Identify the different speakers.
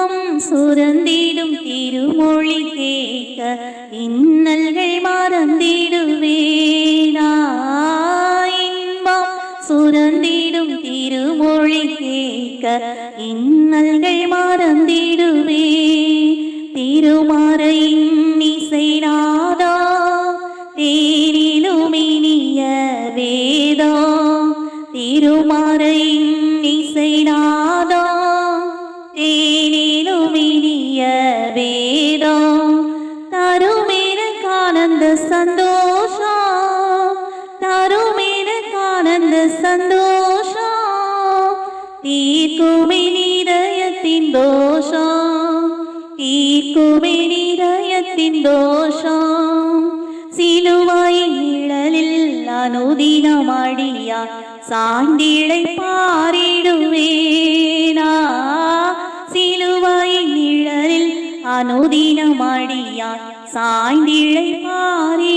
Speaker 1: இன்பம் சுரந்திடும் திருமொழி கேட்க இன்னல்கள் மறந்திடுவேனா. இன்பம் சுரந்திடும் திருமொழி கேட்க இன்னல்கள் மறந்திடுவே. திருமறையின் இசை நாதா தேனிலுமினிய வேதா. திருமறையின் இசை நாதா தேனிலுமினிய வேதா. தருமெனக்கானந்த சந்தோஷம், தருமெனக்கானந்த சந்தோஷம். தீர்க்குமே நிதயத்தின் தோஷம், தீர்க்குமே நிதயத்தின் தோஷம். சிலுவாயின் நிழலில் அனுதினமடியா சாண்டிளை பாரிடுவேனா. சிலுவாயின் நிழலில் அனுதினமடியா சாய்ந்திழை பாரி